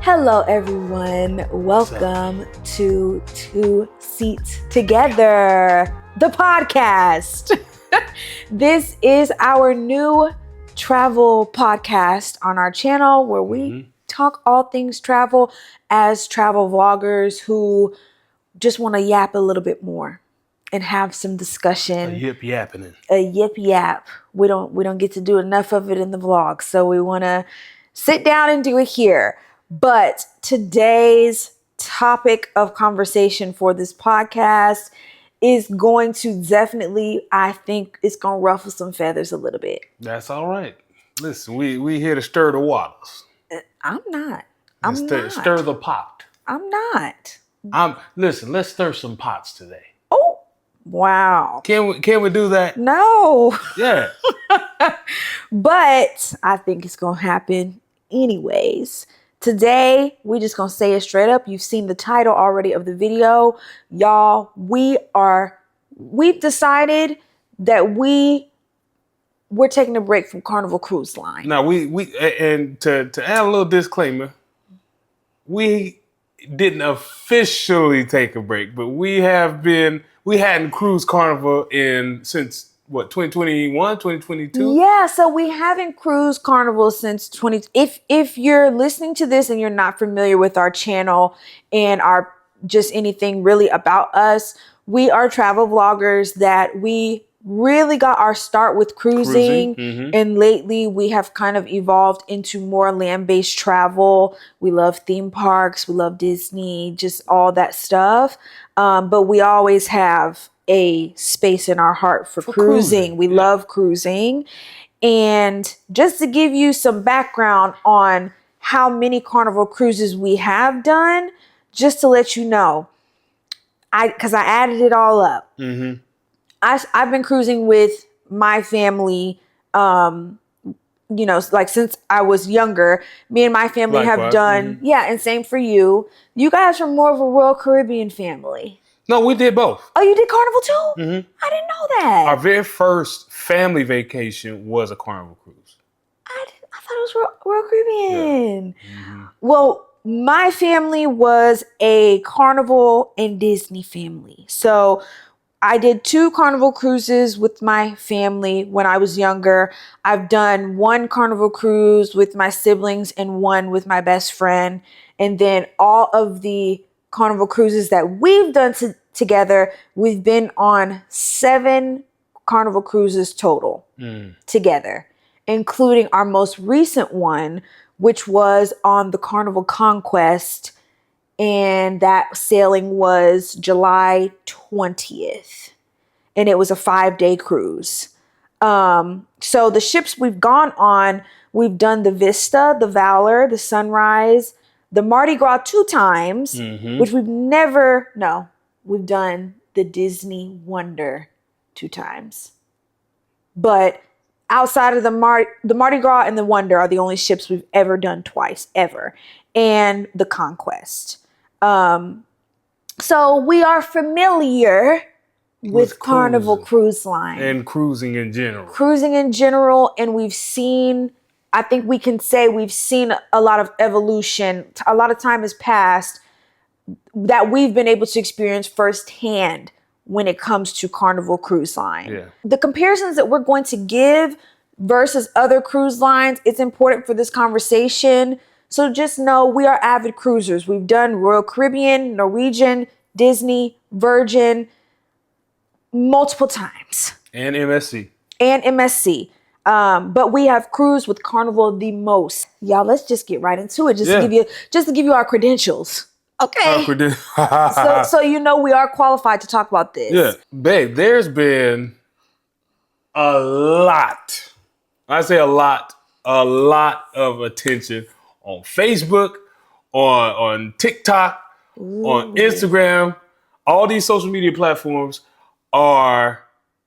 Hello, everyone. Welcome to Two Seats Together, the podcast. This is our new travel podcast on our channel where we talk all things travel as travel vloggers who just want to yap a little bit more and have some discussion. A yip yapping. A yip yap. We don't get to do enough of it in the vlog, so we want to sit down and do it here. But today's topic of conversation for this podcast is going to definitely, I think it's going to ruffle some feathers a little bit. That's all right. Listen, we here to stir the waters. I'm not. Stir the pot. I'm not. Listen, let's stir some pots today. Oh, wow. Can we do that? No. Yeah. But I think it's going to happen anyways. Today, we're just going to say it straight up. You've seen the title already of the video. Y'all, we've decided that we're taking a break from Carnival Cruise Line. Now, and to add a little disclaimer, we didn't officially take a break, but we hadn't cruised Carnival since 2021, 2022? Yeah, so we haven't cruised Carnival since if you're listening to this and you're not familiar with our channel and our just anything really about us, we are travel vloggers that we really got our start with cruising. And lately we have kind of evolved into more land-based travel. We love theme parks, we love Disney, just all that stuff. But we always have a space in our heart for cruising. We love cruising. And just to give you some background on how many Carnival cruises we have done, just to let you know, because I added it all up. I've been cruising with my family, like since I was younger. Me and my family have done, and same for you. You guys are more of a Royal Caribbean family. No, we did both. Oh, you did Carnival too? I didn't know that. Our very first family vacation was a Carnival cruise. I thought it was Royal Caribbean. Yeah. Well, my family was a Carnival and Disney family. So I did 2 Carnival cruises with my family when I was younger. I've done 1 Carnival cruise with my siblings and 1 with my best friend. And then all of the Carnival cruises that we've done together, we've been on 7 Carnival cruises total together, including our most recent one, which was on the Carnival Conquest. And that sailing was July 20th. And it was a 5-day cruise. So the ships we've gone on, we've done the Vista, the Valor, the Sunrise, the Mardi Gras 2 times, which we've done the Disney Wonder 2 times. But outside of the Mardi Gras and the Wonder are the only ships we've ever done twice, ever. And the Conquest. So we are familiar with Carnival Cruise Line. And cruising in general. And we've seen, I think we can say we've seen a lot of evolution. A lot of time has passed that we've been able to experience firsthand when it comes to Carnival Cruise Line. Yeah. The comparisons that we're going to give versus other cruise lines, it's important for this conversation. So just know we are avid cruisers. We've done Royal Caribbean, Norwegian, Disney, Virgin, multiple times. And MSC. But we have cruised with Carnival the most. Y'all, let's just get right into it. Just to give you our credentials. Okay. so you know we are qualified to talk about this. Yeah. Babe, there's been a lot. I say a lot of attention on Facebook, on TikTok, on Instagram. All these social media platforms are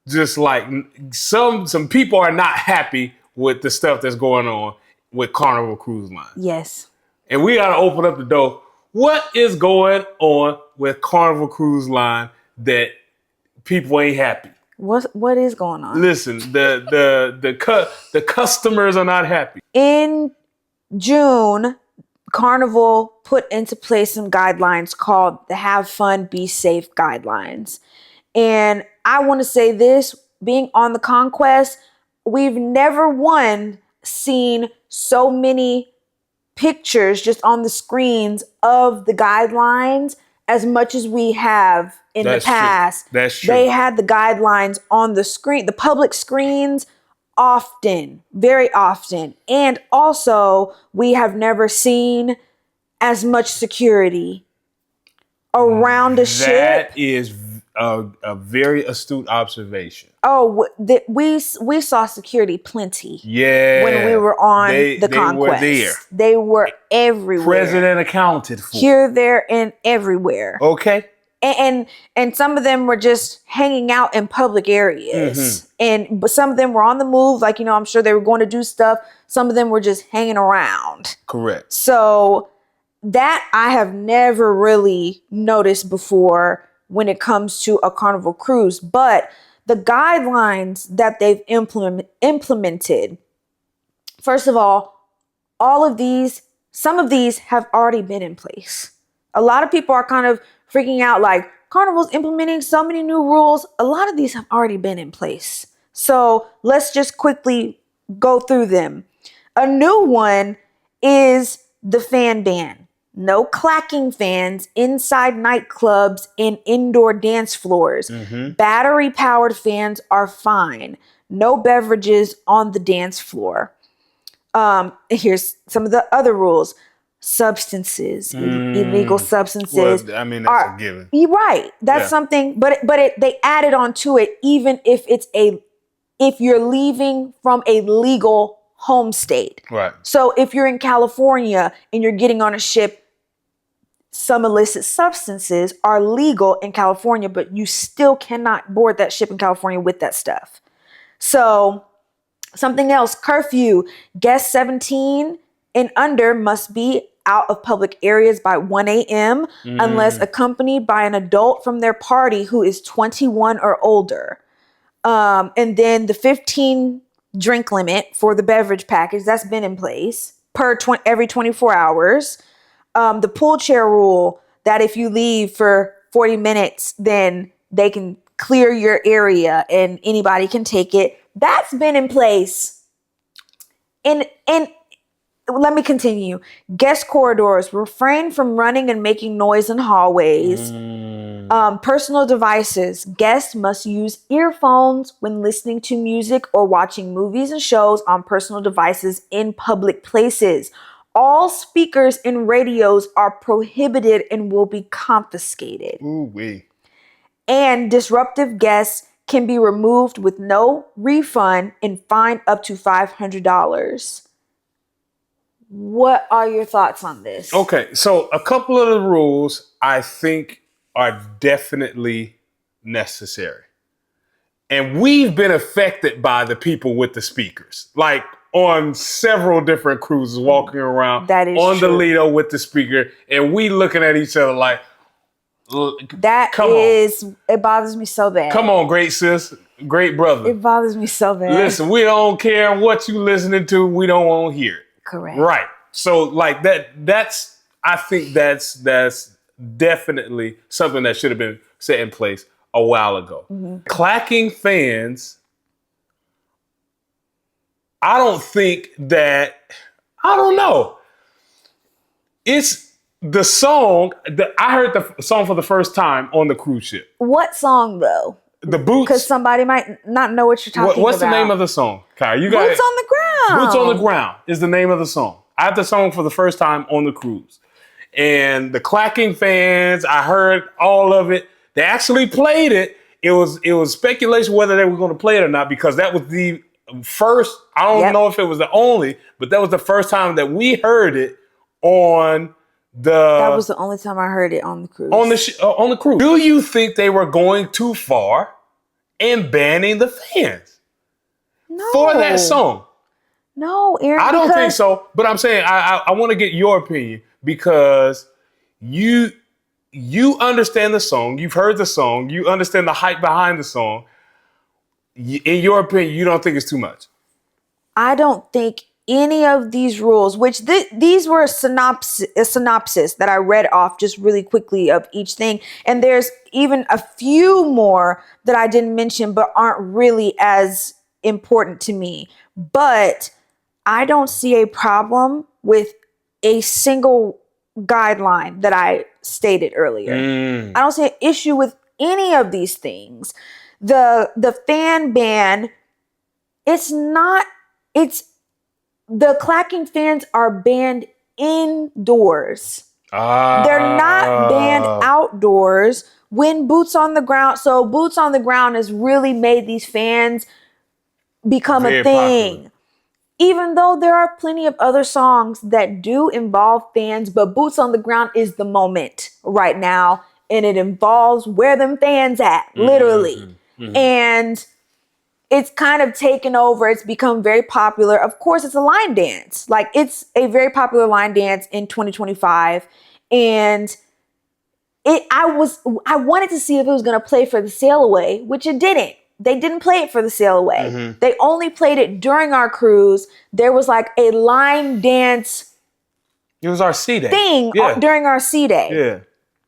just like some people are not happy with the stuff that's going on with Carnival Cruise Line. Yes. And we got to open up the door. What is going on with Carnival Cruise Line that people ain't happy? What is going on? Listen, the customers are not happy. In June, Carnival put into place some guidelines called the Have Fun, Be Safe guidelines. And I want to say this, being on the Conquest, we've never seen so many pictures just on the screens of the guidelines as much as we have in the past. That's true. They had the guidelines on the screen, the public screens, often, very often. And also, we have never seen as much security around a ship. That is a very astute observation. Oh, we saw security plenty. Yeah. When we were on the Conquest. They were there. They were everywhere. President accounted for. Here, there, and everywhere. Okay. And some of them were just hanging out in public areas. But some of them were on the move. Like, I'm sure they were going to do stuff. Some of them were just hanging around. Correct. So that I have never really noticed before when it comes to a Carnival cruise. But the guidelines that they've implemented, first of all of these, some of these have already been in place. A lot of people are kind of freaking out like, Carnival's implementing so many new rules. A lot of these have already been in place. So let's just quickly go through them. A new one is the fan ban. No clacking fans inside nightclubs and indoor dance floors. Battery-powered fans are fine. No beverages on the dance floor. Here's some of the other rules. Substances, illegal substances. Well, I mean, that's a given. You're right. That's something, but they added on to it, even if if you're leaving from a legal home state. Right. So if you're in California and you're getting on a ship, some illicit substances are legal in California, but you still cannot board that ship in California with that stuff. So something else, curfew. Guests 17 and under must be out of public areas by 1 a.m. unless accompanied by an adult from their party who is 21 or older. And then the 15 drink limit for the beverage package, that's been in place every 24 hours. The pool chair rule that if you leave for 40 minutes, then they can clear your area and anybody can take it. That's been in place. And let me continue. Guest corridors, refrain from running and making noise in hallways. Personal devices. Guests must use earphones when listening to music or watching movies and shows on personal devices in public places. All speakers and radios are prohibited and will be confiscated. Ooh-wee. And disruptive guests can be removed with no refund and fined up to $500. What are your thoughts on this? Okay, so a couple of the rules I think are definitely necessary. And we've been affected by the people with the speakers. Like on several different cruises, walking around that is on true. the Lido with the speaker, and we looking at each other like, it bothers me so bad. Come on, great sis, great brother. It bothers me so bad. Listen, we don't care what you listening to, we don't want to hear it. Correct. Right. So like I think that's definitely something that should have been set in place a while ago. Clacking fans, I don't know. It's the song that I heard the song for the first time on the cruise ship. What song though? The Boots. Because somebody might not know what you're talking about. What's the name of the song, Kai? You got Boots on the Ground. Boots on the Ground is the name of the song. I had the song for the first time on the cruise. And the clacking fans, I heard all of it. They actually played it. It was speculation whether they were going to play it or not, because that was the first, I don't know if it was the only, but that was the first time that we heard it on the... That was the only time I heard it on the cruise. On the cruise. Do you think they were going too far in banning the fans for that song? No, Aaron. I don't think so, but I'm saying I want to get your opinion, because you understand the song, you've heard the song, you understand the hype behind the song. In your opinion, you don't think it's too much? I don't think any of these rules, which these were a synopsis that I read off just really quickly of each thing. And there's even a few more that I didn't mention, but aren't really as important to me. But I don't see a problem with a single guideline that I stated earlier. I don't see an issue with any of these things. The fan ban, it's the clacking fans are banned indoors. They're not banned outdoors. When boots on the ground, so boots on the ground has really made these fans become very a thing. Popular. Even though there are plenty of other songs that do involve fans, but boots on the ground is the moment right now. And it involves where them fans at, literally. And it's kind of taken over. It's become very popular. Of course, it's a line dance. Like, it's a very popular line dance in 2025. And I wanted to see if it was going to play for the sail away, which it didn't. They didn't play it for the sail away. They only played it during our cruise. There was like a line dance. It was our sea day thing during our sea day. Yeah.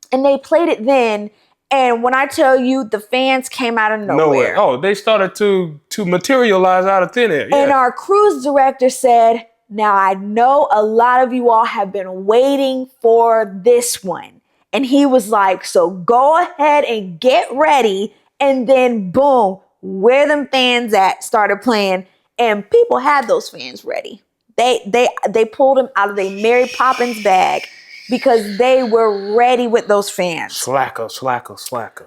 And they played it then. And when I tell you, the fans came out of nowhere. Oh, they started to materialize out of thin air. Yeah. And our cruise director said, now I know a lot of you all have been waiting for this one. And he was like, so go ahead and get ready. And then boom, where them fans at started playing. And people had those fans ready. They pulled them out of their Mary Poppins bag, because they were ready with those fans. Slacker.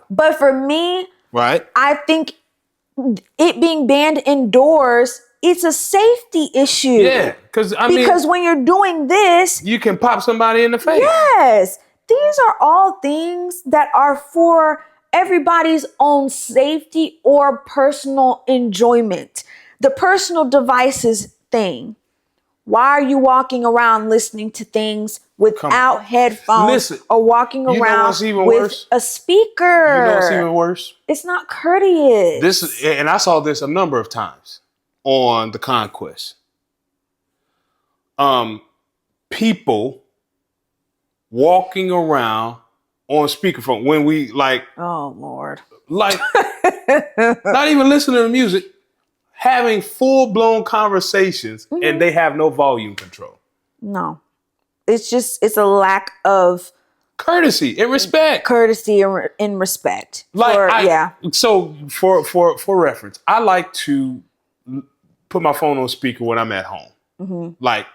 But for me, right, I think it being banned indoors, it's a safety issue. Yeah, because when you're doing this, you can pop somebody in the face. Yes, these are all things that are for everybody's own safety or personal enjoyment. The personal devices thing. Why are you walking around listening to things without headphones or walking around with a speaker? You know what's even worse? It's not courteous. And I saw this a number of times on the Conquest. People walking around on speakerphone when we oh Lord, not even listening to music. Having full-blown conversations and they have no volume control. No. It's a lack of courtesy and respect. Courtesy and respect. So for reference, I like to put my phone on speaker when I'm at home. Like,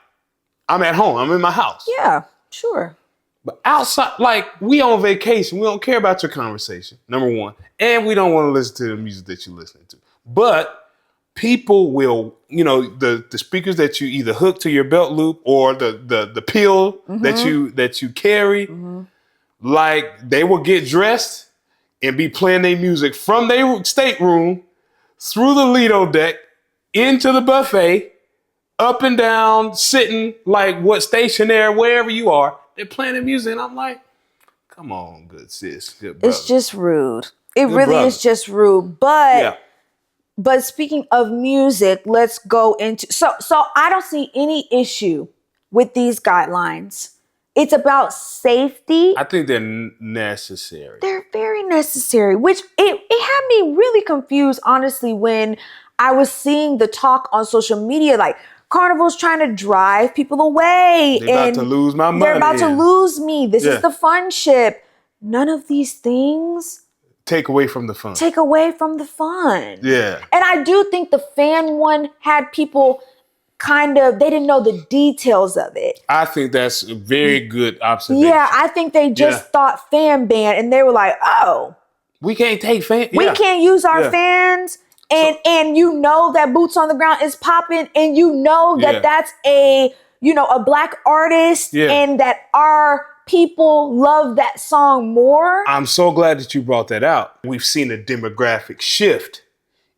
I'm at home. I'm in my house. Yeah, sure. But outside, like, we on vacation. We don't care about your conversation, number one. And we don't want to listen to the music that you're listening to. But people will, the speakers that you either hook to your belt loop or the pill that you carry, like, they will get dressed and be playing their music from their stateroom through the Lido deck into the buffet, up and down, sitting like stationary, wherever you are. They're playing the music, and I'm like, come on, good sis, good brother. It's just rude. It really is just rude, but. Yeah. But speaking of music, let's go into so I don't see any issue with these guidelines. It's about safety. I think they're necessary. They're very necessary, which it had me really confused, honestly, when I was seeing the talk on social media, like Carnival's trying to drive people away. They're about to lose my money. They're about to lose me. This is the fun ship. None of these things take away from the fun. Take away from the fun. Yeah. And I do think the fan one had people they didn't know the details of it. I think that's a very good observation. Yeah, I think they just thought fan ban and they were like, oh. We can't take fans. We can't use our fans. And that Boots on the Ground is popping, and that that's a Black artist and that our people love that song more. I'm so glad that you brought that out. We've seen a demographic shift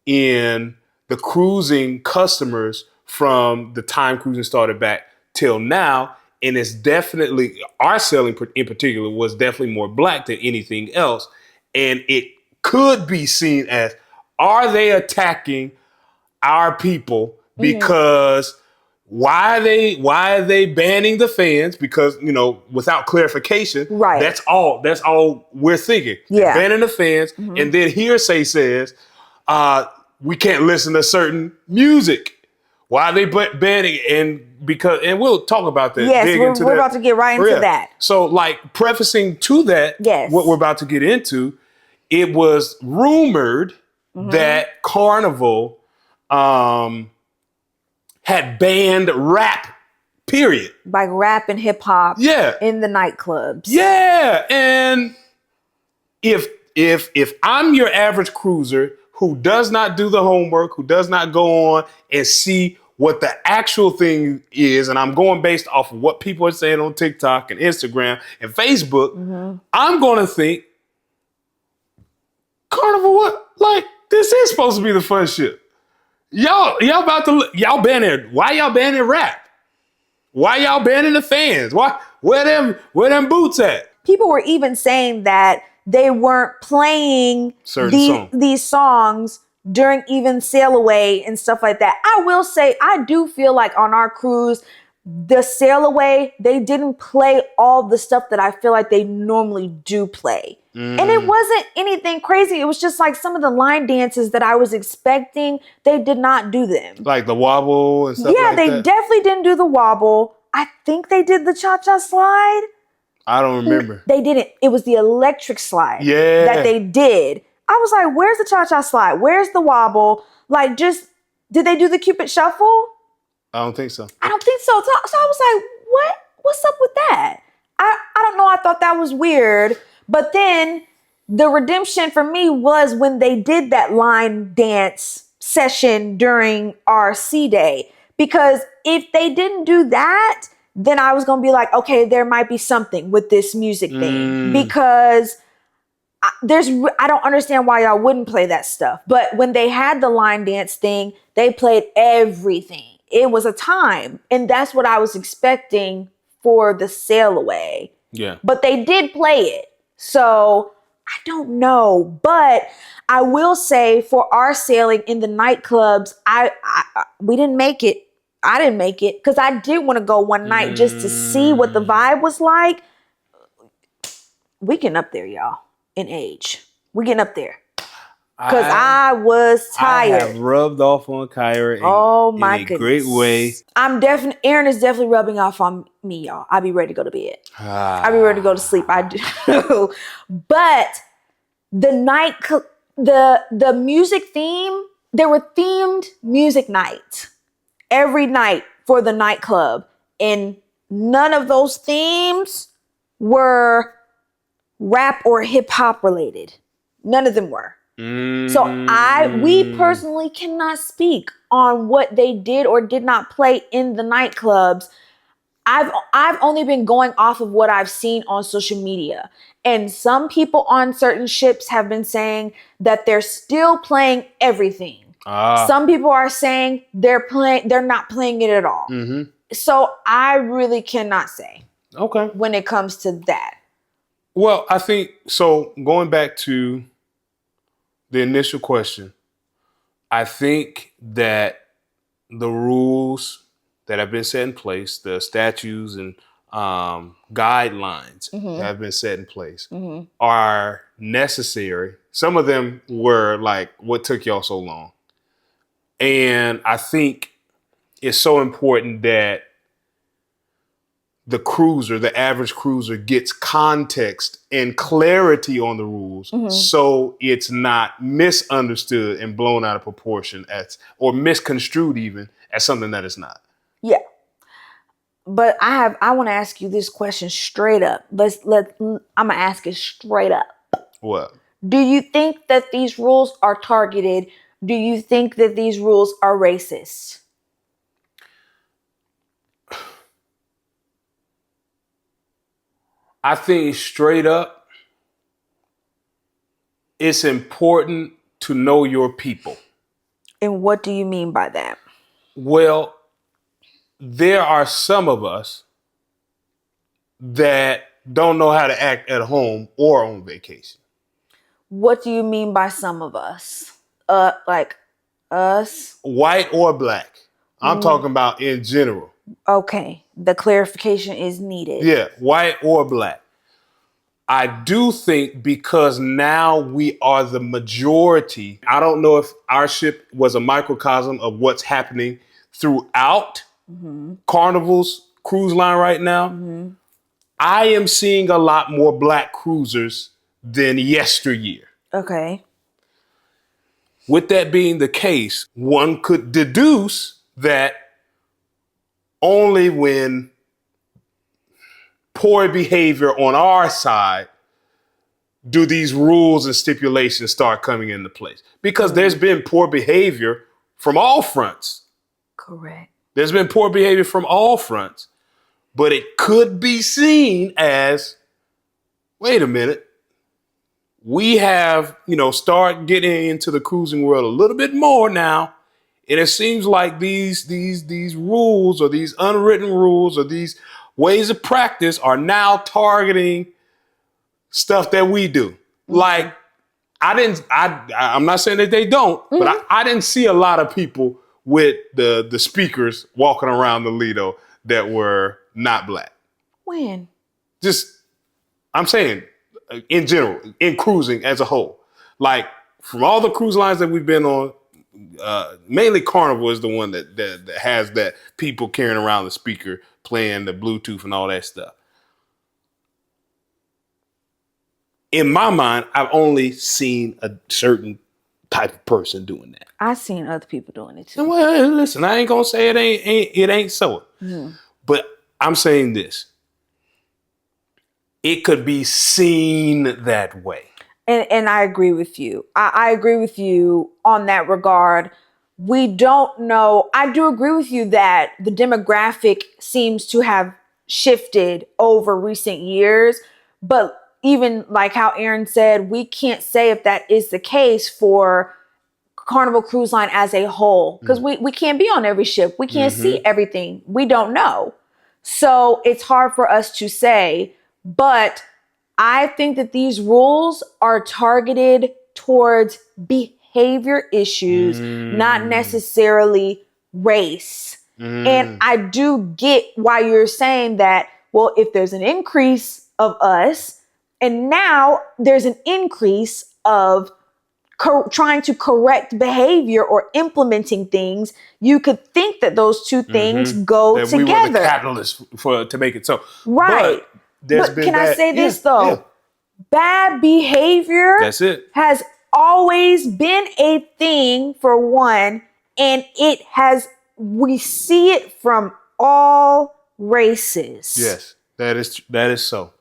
in the cruising customers from the time cruising started back till now. And it's definitely, our selling in particular was definitely more Black than anything else. And it could be seen as, are they attacking our people because why are they banning the fans? Because, without clarification, Right. That's all we're thinking. Yeah. They're banning the fans, and then hearsay says we can't listen to certain music. Why are they banning? And we'll talk about that. Yes, we're about to get right into that. So, like, prefacing to that, yes, what we're about to get into, it was rumored that Carnival had banned rap, period. Like rap and hip hop in the nightclubs. Yeah. And if I'm your average cruiser who does not do the homework, who does not go on and see what the actual thing is, and I'm going based off of what people are saying on TikTok and Instagram and Facebook, I'm going to think, Carnival, what? Like, this is supposed to be the fun shit. Y'all banning. Why y'all banning rap? Why y'all banning the fans? Where them boots at? People were even saying that they weren't playing these songs during even sail away and stuff like that. I will say, I do feel like on our cruise, the sail away, they didn't play all the stuff that I feel like they normally do play. And it wasn't anything crazy. It was just like some of the line dances that I was expecting, they did not do them. Like the wobble and stuff like that? Yeah, they definitely didn't do the wobble. I think they did the cha-cha slide. I don't remember. They didn't. It was the electric slide that they did. I was like, where's the cha-cha slide? Where's the wobble? Like, did they do the Cupid shuffle? I don't think so. I don't think so. So I was like, what's up with that? I don't know. I thought that was weird. But then the redemption for me was when they did that line dance session during our sea day. Because if they didn't do that, then I was going to be like, okay, there might be something with this music thing. Because I don't understand why y'all wouldn't play that stuff. But when they had the line dance thing, they played everything. It was a time. And that's what I was expecting for the sail away. Yeah. But they did play it. So I don't know. But I will say for our sailing in the nightclubs, we didn't make it. I didn't make it because I did want to go one night just to see what the vibe was like. We getting up there, y'all, in age. We getting up there. Because I was tired. I have rubbed off on Kyra in a great way. Aaron is definitely rubbing off on me, y'all. I'll be ready to go to bed. I'll be ready to go to sleep. I do. But the music theme, there were themed music nights every night for the nightclub. And none of those themes were rap or hip hop related. None of them were. So we personally cannot speak on what they did or did not play in the nightclubs. I've only been going off of what I've seen on social media. And some people on certain ships have been saying that they're still playing everything. Some people are saying they're not playing it at all. So I really cannot say. Okay. When it comes to that. Well, I think so. Going back to the initial question, I think that the rules that have been set in place, the statutes and guidelines that have been set in place are necessary. Some of them were like, what took y'all so long? And I think it's so important that the average cruiser gets context and clarity on the rules so it's not misunderstood and blown out of proportion or misconstrued even as something that it's not. Yeah. But I want to ask you this question straight up. I'm going to ask it straight up. What? Do you think that these rules are targeted? Do you think that these rules are racist? I think straight up, it's important to know your people. And what do you mean by that? Well, there are some of us that don't know how to act at home or on vacation. What do you mean by some of us? Like us? White or black. I'm talking about in general. Okay. The clarification is needed. Yeah, white or black. I do think because now we are the majority, I don't know if our ship was a microcosm of what's happening throughout Carnival's cruise line right now. I am seeing a lot more black cruisers than yesteryear. Okay. With that being the case, one could deduce that only when poor behavior on our side do these rules and stipulations start coming into place. Because there's been poor behavior from all fronts. Correct. There's been poor behavior from all fronts. But it could be seen as, wait a minute, we have, start getting into the cruising world a little bit more now. And it seems like these rules or these unwritten rules or these ways of practice are now targeting stuff that we do. Like, I'm not saying that they don't, but I didn't see a lot of people with the speakers walking around the Lido that were not black. When? I'm saying in general, in cruising as a whole. Like, from all the cruise lines that we've been on, mainly Carnival is the one that has that people carrying around the speaker, playing the Bluetooth and all that stuff. In my mind, I've only seen a certain type of person doing that. I've seen other people doing it too. Well, listen, I ain't gonna say it ain't so. But I'm saying this. It could be seen that way. And I agree with you. I agree with you on that regard. We don't know. I do agree with you that the demographic seems to have shifted over recent years. But even like how Aaron said, we can't say if that is the case for Carnival Cruise Line as a whole. Because we can't be on every ship. We can't see everything. We don't know. So it's hard for us to say. But I think that these rules are targeted towards behavior issues, not necessarily race. And I do get why you're saying that, well, if there's an increase of us, and now there's an increase of trying to correct behavior or implementing things, you could think that those two things go that together. We were the catalyst to make it so. Right. But can I say this though? Yeah. Bad behavior has always been a thing for one, and we see it from all races. Yes, that is so.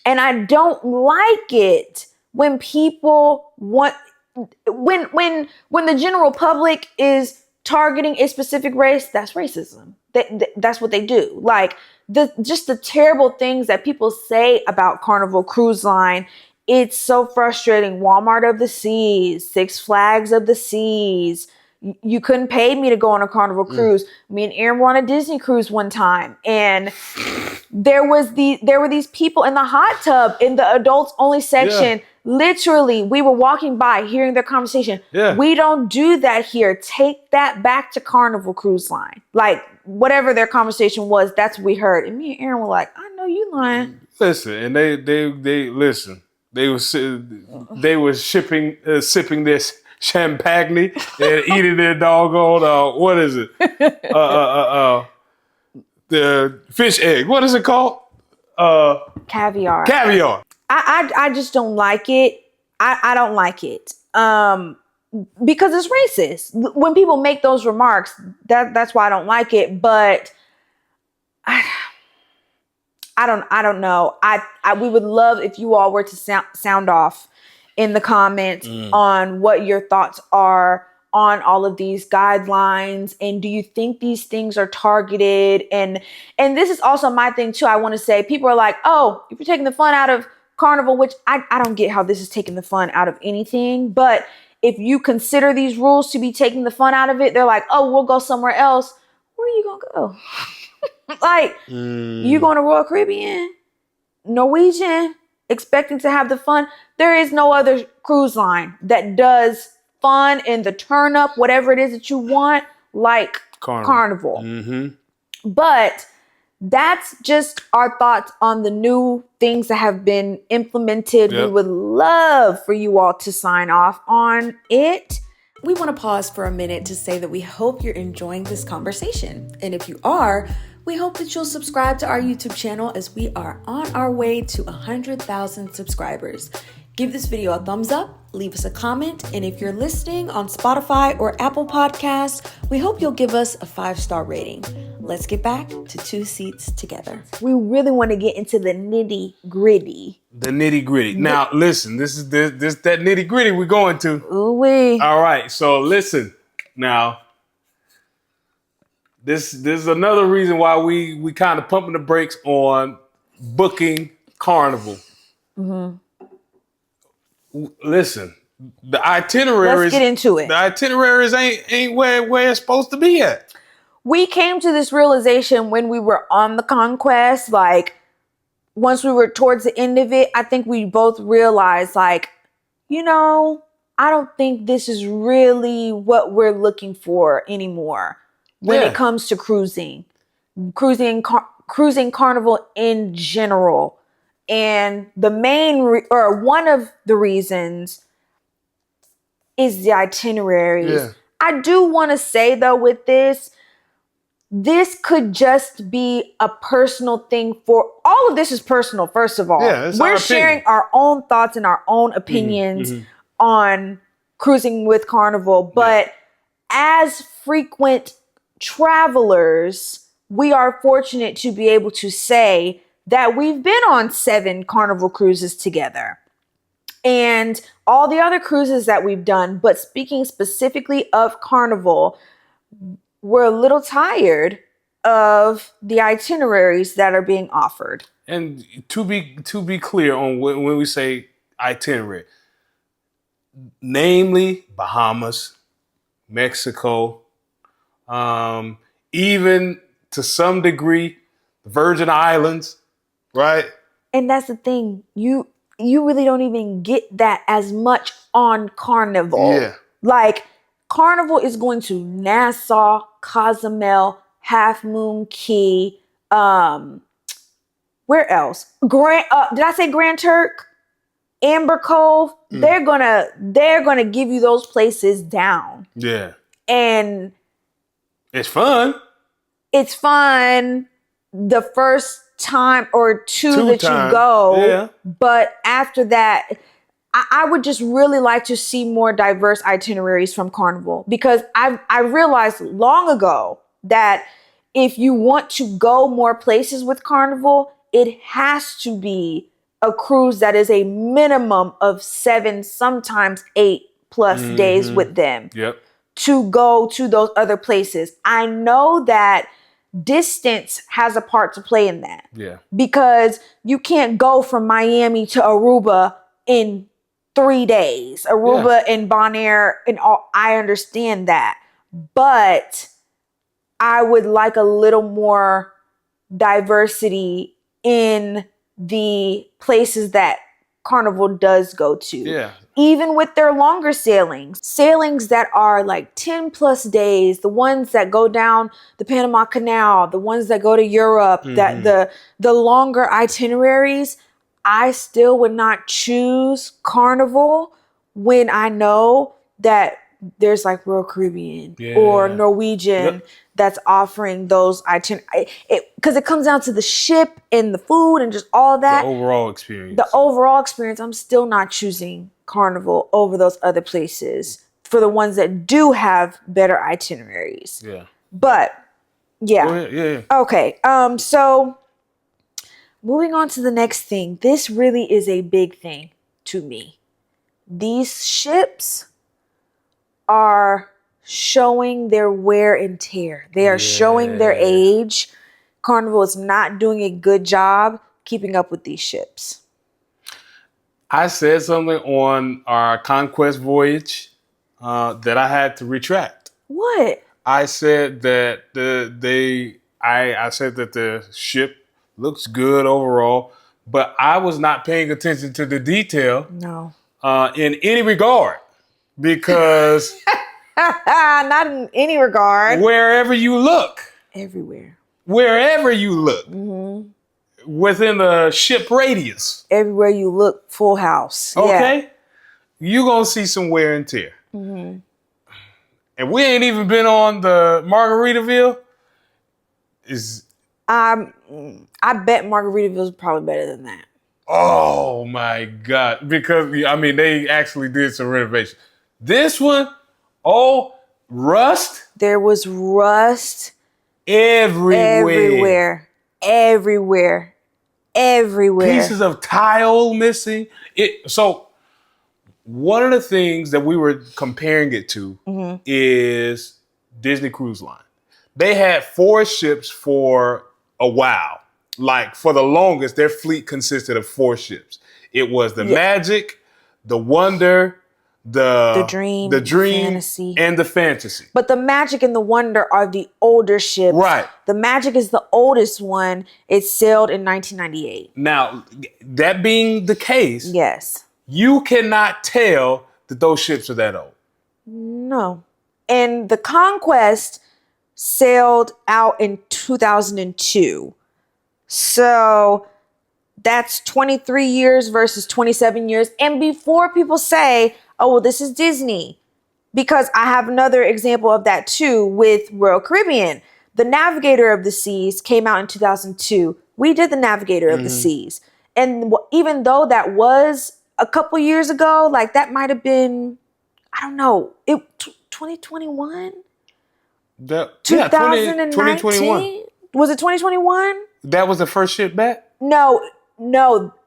And I don't like it when people when the general public is targeting a specific race. That's racism. That's what they do. Like just the terrible things that people say about Carnival Cruise Line. It's so frustrating. Walmart of the Seas, Six Flags of the Seas. You couldn't pay me to go on a Carnival cruise. Me and Aaron were on a Disney cruise one time, and there were these people in the hot tub in the adults only section. Yeah. Literally, we were walking by, hearing their conversation. Yeah. We don't do that here. Take that back to Carnival Cruise Line. Like whatever their conversation was, that's what we heard. And me and Aaron were like, "I know you lying." Listen, and they listen. They were sipping this champagne and eating their doggone what is it? The fish egg. What is it called? Caviar. Caviar. I just don't like it. I don't like it. Because it's racist. When people make those remarks, that's why I don't like it. But I don't know. We would love if you all were to sound off in the comments on what your thoughts are on all of these guidelines, and do you think these things are targeted? And this is also my thing too. I want to say people are like, oh, if you're taking the fun out of Carnival, which I don't get how this is taking the fun out of anything, but if you consider these rules to be taking the fun out of it, they're like, oh, we'll go somewhere else. Where are you gonna go? Like, you going to Royal Caribbean, Norwegian, expecting to have the fun? There is no other cruise line that does fun and the turn up, whatever it is that you want, like Carnival. Mm-hmm. But that's just our thoughts on the new things that have been implemented. Yep. We would love for you all to sign off on it. We want to pause for a minute to say that we hope you're enjoying this conversation. And if you are, we hope that you'll subscribe to our YouTube channel as we are on our way to 100,000 subscribers. Give this video a thumbs up, leave us a comment, and if you're listening on Spotify or Apple Podcasts, we hope you'll give us a 5-star rating. Let's get back to Two Seats Together. We really want to get into the nitty gritty. The nitty gritty. Now, listen, this is that nitty gritty we're going to. Ooh-wee. All right, so listen. Now, this is another reason why we kind of pumping the brakes on booking Carnival. Mm-hmm. Listen, the itineraries. Let's get into it. The itineraries ain't where it's supposed to be at. We came to this realization when we were on the conquest. Like, once we were towards the end of it, I think we both realized, like, you know, I don't think this is really what we're looking for anymore when it comes to cruising Carnival in general. And the main or one of the reasons is the itineraries. Yeah. I do want to say though, with this could just be a personal thing for all of this is personal. First of all, we're sharing our own thoughts and our own opinions on cruising with Carnival. But as frequent travelers, we are fortunate to be able to say that we've been on 7 Carnival cruises together and all the other cruises that we've done. But speaking specifically of Carnival, we're a little tired of the itineraries that are being offered. And to be clear on when we say itinerary, namely Bahamas, Mexico, even to some degree, the Virgin Islands. Right. And that's the thing. You really don't even get that as much on Carnival. Yeah. Like, Carnival is going to Nassau, Cozumel, Half Moon Cay. Where else? Did I say Grand Turk? Amber Cove. They're gonna give you those places down. Yeah. And it's fun. It's fun the first time or two that you go, but after that, I would just really like to see more diverse itineraries from Carnival, because I realized long ago that if you want to go more places with Carnival, it has to be a cruise that is a minimum of 7, sometimes 8+ days with them to go to those other places. I know that distance has a part to play in that. Yeah. Because you can't go from Miami to Aruba in 3 days. Aruba and Bonaire and all. I understand that. But I would like a little more diversity in the places that Carnival does go to. Yeah. Even with their longer sailings that are like 10+ days, the ones that go down the Panama Canal, the ones that go to Europe, that the longer itineraries, I still would not choose Carnival when I know that there's like Royal Caribbean or Norwegian that's offering those itineraries. Because it comes down to the ship and the food and just all that. The overall experience. The overall experience, I'm still not choosing Carnival over those other places for the ones that do have better itineraries. Yeah. But yeah. Go ahead. Yeah. Okay. So moving on to the next thing. This really is a big thing to me. These ships are showing their wear and tear. They are showing their age. Carnival is not doing a good job keeping up with these ships. I said something on our conquest voyage that I had to retract. What? I said that I said that the ship looks good overall, but I was not paying attention to the detail. No. In any regard, because Not in any regard. Wherever you look. Everywhere. Wherever you look. Mm-hmm. Within the ship radius. Everywhere you look, full house. Okay. Yeah. You're going to see some wear and tear. Mm-hmm. And we ain't even been on the Margaritaville. I bet Margaritaville's probably better than that. Oh my God. Because, I mean, they actually did some renovation. This one, rust. There was rust everywhere. Everywhere. Pieces of tile missing. So one of the things that we were comparing it to is Disney Cruise Line. They had 4 ships for a while. Like for the longest, their fleet consisted of 4 ships. It was the Magic, the Wonder, the Dream, Fantasy. and the Fantasy. But the Magic and the Wonder are the older ships. Right. The Magic is the oldest one. It sailed in 1998. Now, that being the case, yes, you cannot tell that those ships are that old. No. And the Conquest sailed out in 2002. So that's 23 years versus 27 years. And before people say, oh, well, this is Disney, because I have another example of that too with Royal Caribbean. The Navigator of the Seas came out in 2002. We did the Navigator of the Seas. And even though that was a couple years ago, like that might have been, I don't know, 2021? 2019? 2021. Was it 2021? That was the first ship back? No.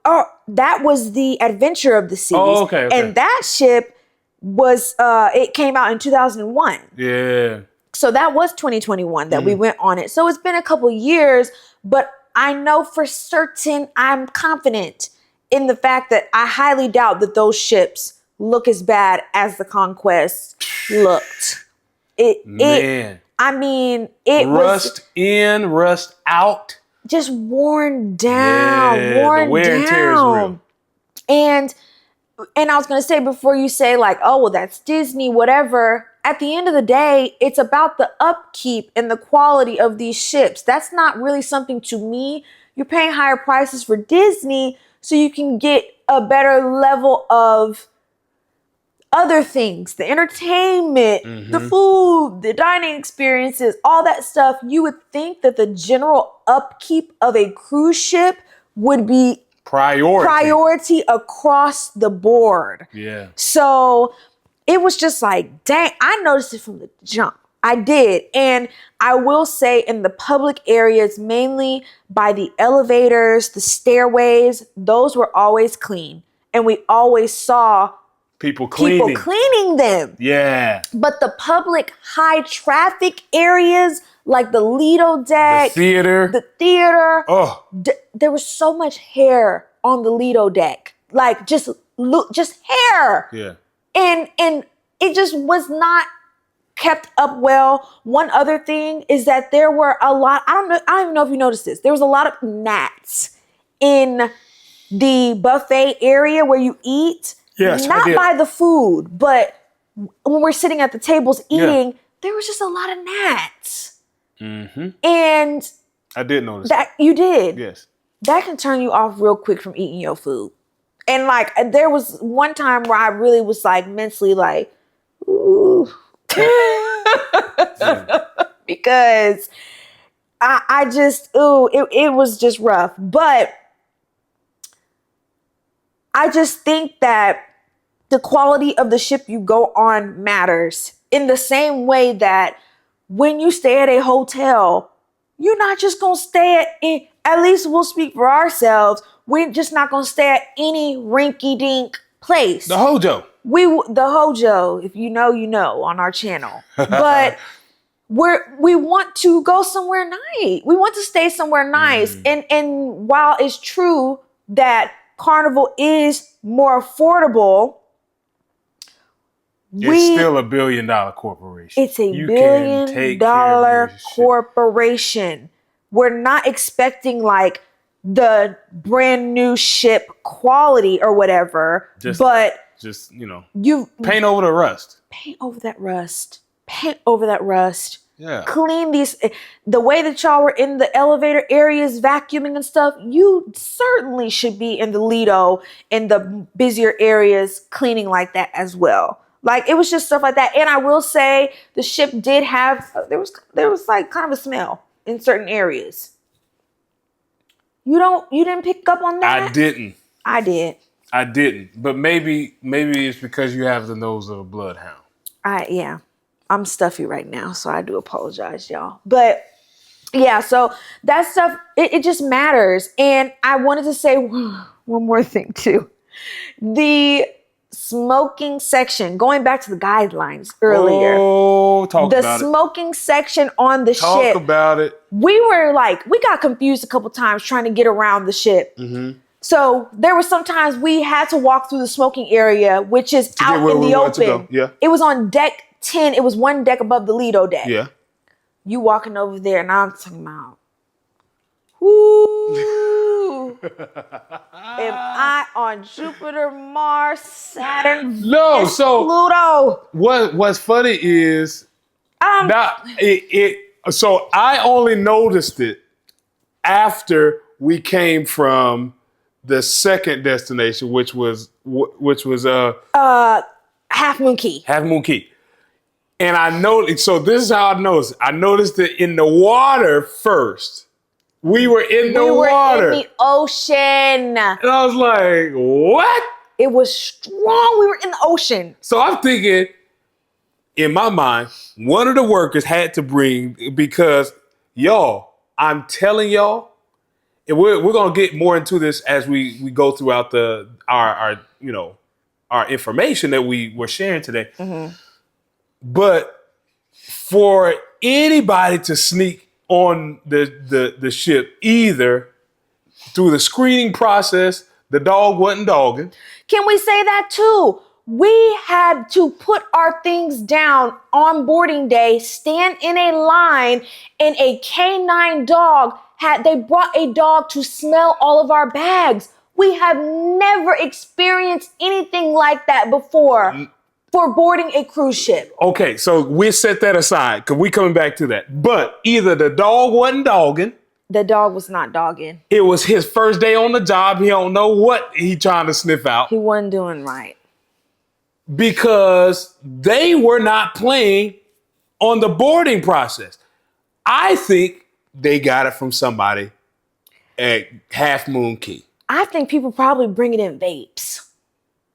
Oh, that was the Adventure of the Seas. Oh, okay. And that ship was, it came out in 2001. Yeah. So that was 2021 that we went on it. So it's been a couple years, but I know for certain, I'm confident in the fact that I highly doubt that those ships look as bad as the Conquest looked. It rust in, rust out. Just worn down, the wear and tear is real. And I was going to say, before you say like, oh, well, that's Disney, whatever. At the end of the day, it's about the upkeep and the quality of these ships. That's not really something to me. You're paying higher prices for Disney so you can get a better level of other things, the entertainment, the food, the dining experiences, all that stuff. You would think that the general upkeep of a cruise ship would be priority across the board. Yeah. So it was just like, dang, I noticed it from the jump. I did. And I will say in the public areas, mainly by the elevators, the stairways, those were always clean. And we always saw people cleaning them. Yeah. But the public high traffic areas like the Lido deck, the theater, there was so much hair on the Lido deck. Like just hair. Yeah. And it just was not kept up well. One other thing is that there were a lot, I don't even know if you noticed this. There was a lot of gnats in the buffet area where you eat. Yes, not by the food, but when we're sitting at the tables eating, there was just a lot of gnats. Mm-hmm. And I did notice that. You did? Yes. That can turn you off real quick from eating your food. And like, there was one time where I really was like mentally like, ooh. Because I just, it was just rough. But I just think that the quality of the ship you go on matters in the same way that when you stay at a hotel, you're not just going to stay at least we'll speak for ourselves. We're just not going to stay at any rinky-dink place. The Hojo. The Hojo, if you know, on our channel. But we want to go somewhere nice. We want to stay somewhere nice. And while it's true that Carnival is more affordable, it's still $1 billion corporation. It's $1 billion corporation. We're not expecting like the brand new ship quality or whatever, but Just, You paint over the rust. paint over that rust. Paint over that rust. Yeah. Clean these. The way that y'all were in the elevator areas vacuuming and stuff, you certainly should be in the Lido in the busier areas cleaning like that as well. Like, it was just stuff like that. And I will say the ship did have, there was like kind of a smell in certain areas. You didn't pick up on that? I didn't. I did. I didn't. But maybe it's because you have the nose of a bloodhound. Yeah. I'm stuffy right now, so I do apologize, y'all. But yeah, so that stuff, it just matters. And I wanted to say one more thing too. The smoking section, going back to the guidelines earlier. Oh, talk about it. The smoking section on the ship. Talk about it. We got confused a couple times trying to get around the ship. Mm-hmm. So there were some times we had to walk through the smoking area, which is out in the open. Yeah. It was on deck 10. It was one deck above the Lido deck. Yeah. You walking over there, and I'm talking about, whoo. Am I on Jupiter, Mars, Saturn, Venus, Pluto? What's funny is so I only noticed it after we came from the second destination, which was Half Moon Cay. Half Moon Cay. And I noticed, so this is how I noticed. I noticed it in the water first. We were in the water. In the ocean. And I was like, what? It was strong. We were in the ocean. So I'm thinking, in my mind, one of the workers had to bring, because y'all, I'm telling y'all, and we're gonna get more into this as we go throughout our information that we were sharing today. Mm-hmm. But for anybody to sneak on the ship, either through the screening process, the dog wasn't dogging. Can we say that too? We had to put our things down on boarding day, stand in a line, and a canine dog they brought a dog to smell all of our bags. We have never experienced anything like that before for boarding a cruise ship. Okay, so we set that aside because we coming back to that. But either the dog wasn't dogging. The dog was not dogging. It was his first day on the job. He don't know what he trying to sniff out. He wasn't doing right. Because they were not playing on the boarding process. I think they got it from somebody at Half Moon Cay. I think people probably bring it in vapes.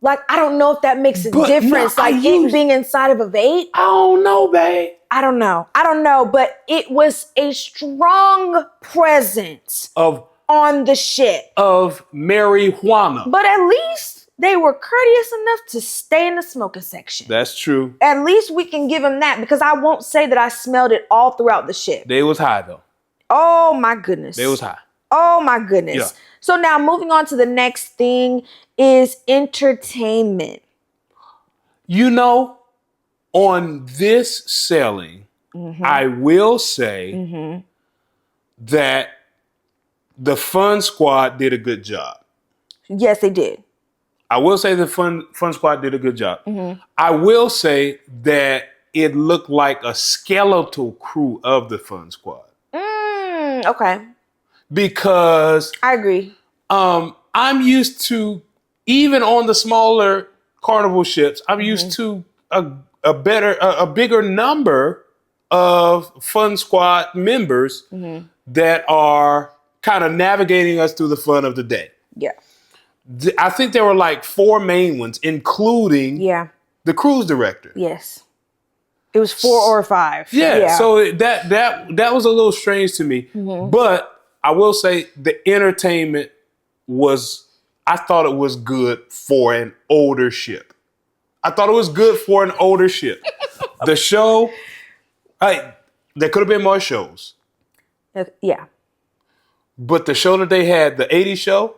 Like, I don't know if that makes a difference. It being inside of a vape. I don't know, babe. I don't know. But it was a strong presence on the ship of marijuana. But at least they were courteous enough to stay in the smoking section. That's true. At least we can give them that, because I won't say that I smelled it all throughout the ship. They was high though. Oh my goodness. They was high. Oh my goodness. Yeah. So now moving on to the next thing is entertainment. On this sailing, I will say that the Fun Squad did a good job. Yes, they did. I will say the Fun Squad did a good job. I will say that it looked like a skeletal crew of the Fun Squad. Okay. Because I agree. I'm used to, even on the smaller Carnival ships, I'm used to a bigger number of Fun Squad members that are kind of navigating us through the fun of the day. Yeah. I think there were like 4 main ones, including the cruise director. Yes. It was 4 or 5. Yeah. So that was a little strange to me. But I will say the entertainment I thought it was good for an older ship. The show, there could have been more shows. Yeah. But the show that they had, the 80s show,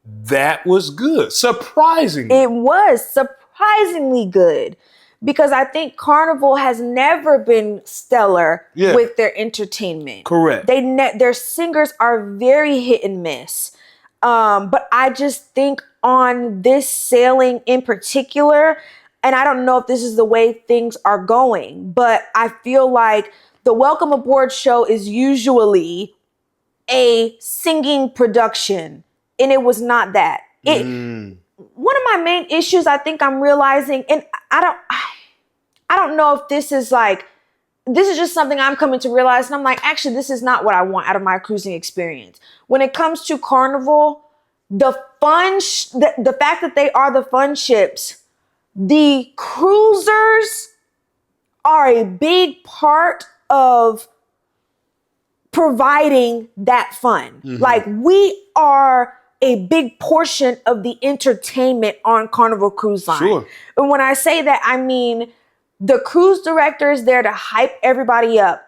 that was good. Surprisingly. It was surprisingly good. Because I think Carnival has never been stellar with their entertainment. Correct. Their singers are very hit and miss. But I just think on this sailing in particular, and I don't know if this is the way things are going, but I feel like the Welcome Aboard show is usually a singing production, and it was not that. One of my main issues I think I'm realizing, and I don't know if this is just something I'm coming to realize, and I'm like, actually, this is not what I want out of my cruising experience. When it comes to Carnival, the fact that they are the fun ships, the cruisers are a big part of providing that fun. Like, we are a big portion of the entertainment on Carnival Cruise Line. Sure. And when I say that, I mean the cruise director is there to hype everybody up.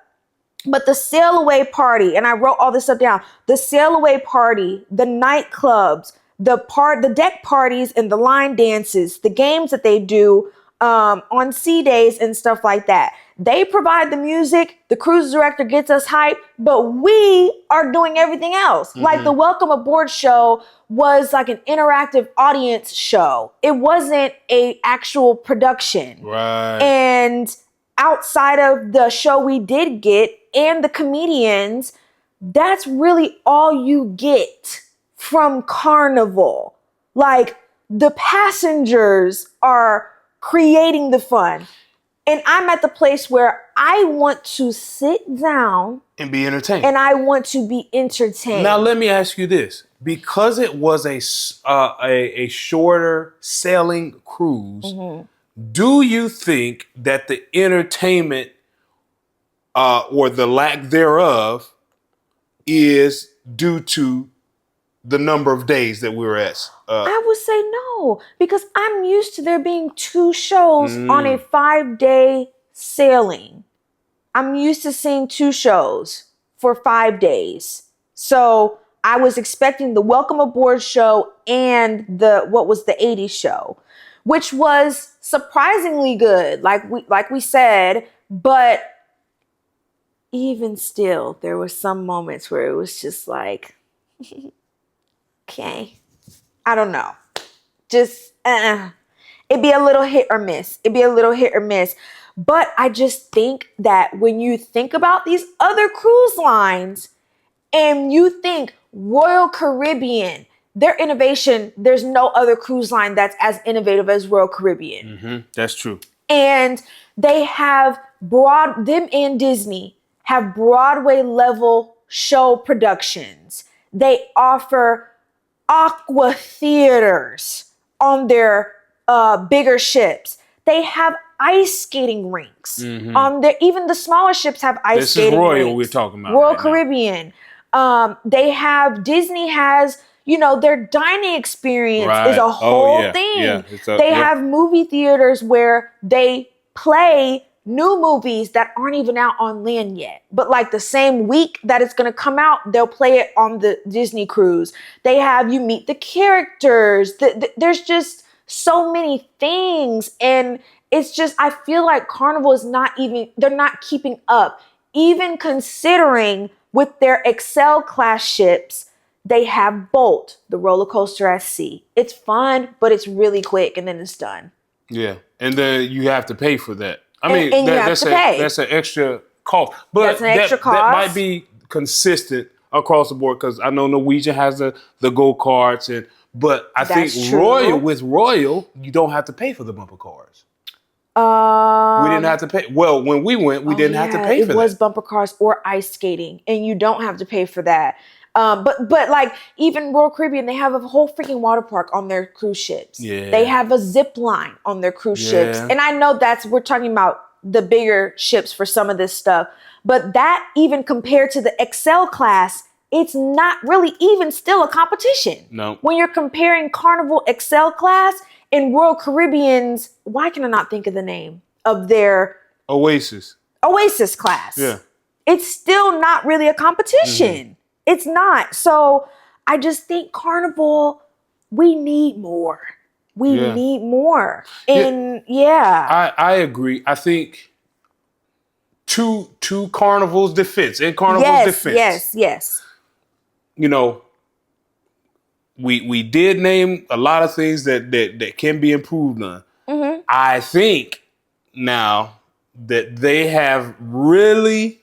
But the sail away party, and I wrote all this stuff down, the sail away party, the nightclubs, the deck parties and the line dances, the games that they do on sea days and stuff like that. They provide the music, the cruise director gets us hyped, but we are doing everything else. Like the Welcome Aboard show was like an interactive audience show. It wasn't a actual production. Right. And outside of the show we did get and the comedians, that's really all you get from Carnival. Like, the passengers are creating the fun. And I'm at the place where I want to sit down and be entertained. And I want to be entertained. Now, let me ask you this. Because it was a shorter sailing cruise, do you think that the entertainment or the lack thereof is due to the number of days that we were at? I would say no, because I'm used to there being 2 shows on a 5-day sailing. I'm used to seeing 2 shows for 5 days. So I was expecting the Welcome Aboard show and the 80s show, which was surprisingly good, like we said, but even still, there were some moments where it was just like, okay, I don't know. Just, it'd be a little hit or miss. But I just think that when you think about these other cruise lines and you think Royal Caribbean, their innovation, there's no other cruise line that's as innovative as Royal Caribbean. That's true. And they have them and Disney have Broadway level show productions. They offer aqua theaters on their bigger ships. They have ice skating rinks on their, even the smaller ships have ice skating rinks. This is Royal we're talking about. Royal Caribbean. Disney has, their dining experience is a whole thing. Yeah. They have movie theaters where they play new movies that aren't even out on land yet. But like the same week that it's going to come out, they'll play it on the Disney cruise. They have you meet the characters. There's just so many things. And it's just, I feel like Carnival is they're not keeping up. Even considering with their Excel class ships, they have Bolt, the roller coaster at sea. It's fun, but it's really quick and then it's done. Yeah. And then you have to pay for that. I mean, that's an extra cost. But that's an extra cost. That might be consistent across the board because I know Norwegian has the go-karts. But I think Royal, you don't have to pay for the bumper cars. We didn't have to pay. Well, when we went, we didn't have to pay for that. It was bumper cars or ice skating, and you don't have to pay for that. But like even Royal Caribbean, they have a whole freaking water park on their cruise ships. Yeah. They have a zip line on their cruise ships. And I know we're talking about the bigger ships for some of this stuff. But that even compared to the Excel class, it's not really even still a competition. No. When you're comparing Carnival Excel class and Royal Caribbean's, why can I not think of the name of their Oasis class? Yeah. It's still not really a competition. It's not. So I just think Carnival, we need more. We need more. And I agree. I think to Carnival's defense, in Carnival's defense. Yes. we did name a lot of things that can be improved on. Mm-hmm. I think now that they have really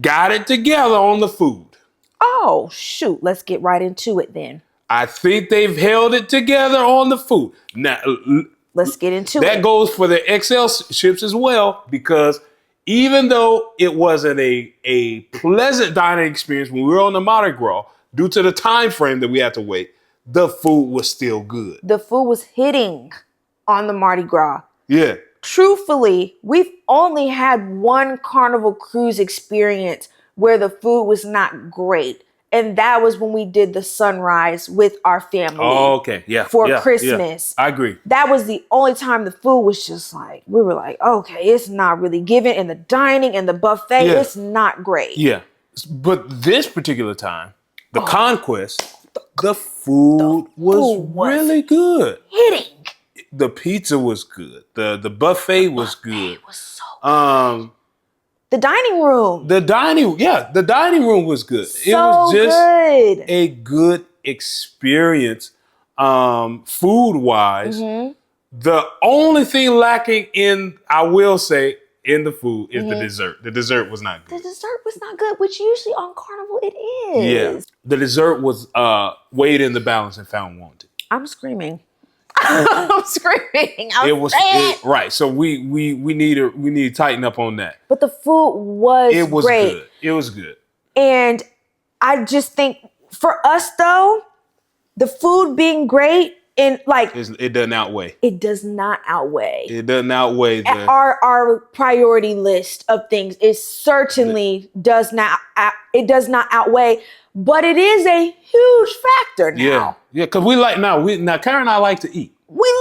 got it together on the food. Oh, shoot. Let's get right into it then. I think they've held it together on the food. Now, let's get into that goes for the XL ships as well, because even though it wasn't a pleasant dining experience when we were on the Mardi Gras, due to the time frame that we had to wait, the food was still good. The food was hitting on the Mardi Gras. Yeah. Truthfully, we've only had one Carnival cruise experience where the food was not great. And that was when we did the sunrise with our family. Oh, okay. Yeah. For Christmas. Yeah. I agree. That was the only time the food was just like, we were like, okay, it's not really giving. And the dining and the buffet, it's not great. Yeah. But this particular time, the Conquest, the food was really good. Hitting. The pizza was good. The buffet was good. It was so good. The dining room. The dining room was good. So it was just good. A good experience, food-wise. Mm-hmm. The only thing lacking I will say, in the food is the dessert. The dessert was not good. The dessert was not good, which usually on Carnival it is. Yeah. The dessert was weighed in the balance and found wanted. I'm screaming. I'm screaming. Right. So we need to tighten up on that. But the food was great. Good. It was good. And I just think for us though, the food being great and like it doesn't outweigh. It does not outweigh. It doesn't outweigh our priority list of things. It certainly does not outweigh, but it is a huge factor now. Yeah, because now Karen and I like to eat. We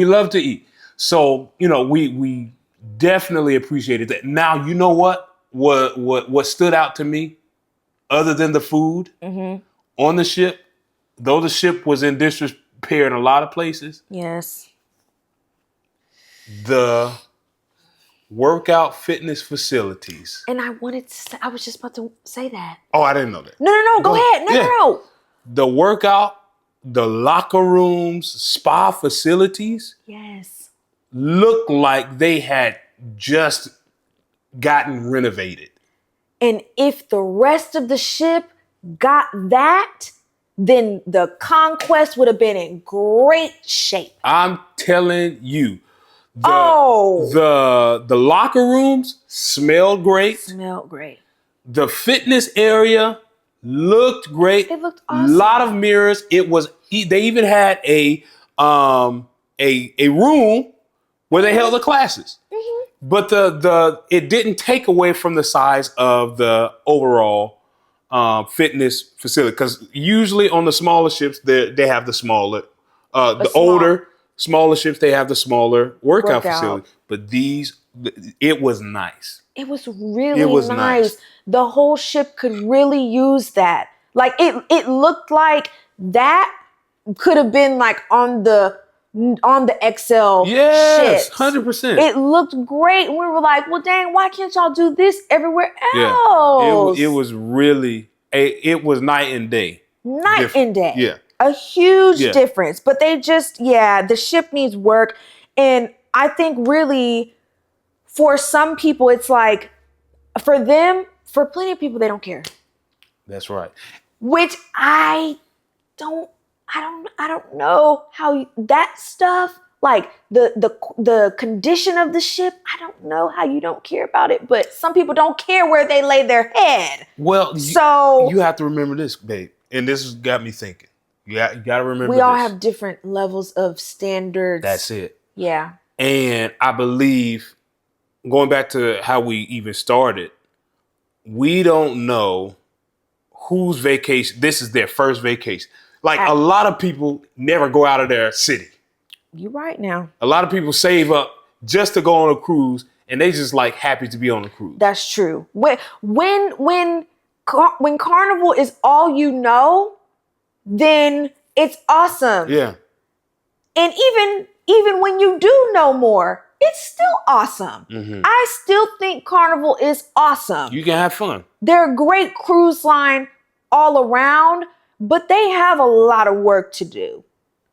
love to eat. So, we definitely appreciated that. Now, you know what stood out to me other than the food on the ship, though the ship was in disrepair in a lot of places. Yes. The workout fitness facilities. And I was just about to say that. Oh, I didn't know that. No, go ahead. No. The workout, the locker rooms, spa facilities. Yes. Looked like they had just gotten renovated. And if the rest of the ship got that, then the Conquest would have been in great shape. I'm telling you. The locker rooms smelled great. The fitness area looked great. It looked awesome. A lot of mirrors. They even had a room where they held the classes. Mm-hmm. But it didn't take away from the size of the overall fitness facility, because usually on the smaller ships they have the smaller, smaller ships, they have the smaller workout facility. But it was nice. It was really nice. The whole ship could really use that. Like it looked like that could have been like on the XL ships. 100%. It looked great. And we were like, well, dang, why can't y'all do this everywhere else? It was really, it was night and day. And day. Yeah. A huge difference. But they just, the ship needs work. And I think really for some people, it's like, for plenty of people, they don't care. That's right. Which I don't know how that stuff, like the condition of the ship, I don't know how you don't care about it, but some people don't care where they lay their head. Well, so you have to remember this, babe, and this has got me thinking. You got to remember we all have different levels of standards. That's it. Yeah. And I believe, going back to how we even started, we don't know whose vacation, this is their first vacation. Like a lot of people never go out of their city. You're right now. A lot of people save up just to go on a cruise, and they just like happy to be on a cruise. That's true. When Carnival is all you know, then it's awesome. Yeah. And even when you do know more, it's still awesome. Mm-hmm. I still think Carnival is awesome. You can have fun. They're a great cruise line all around, but they have a lot of work to do.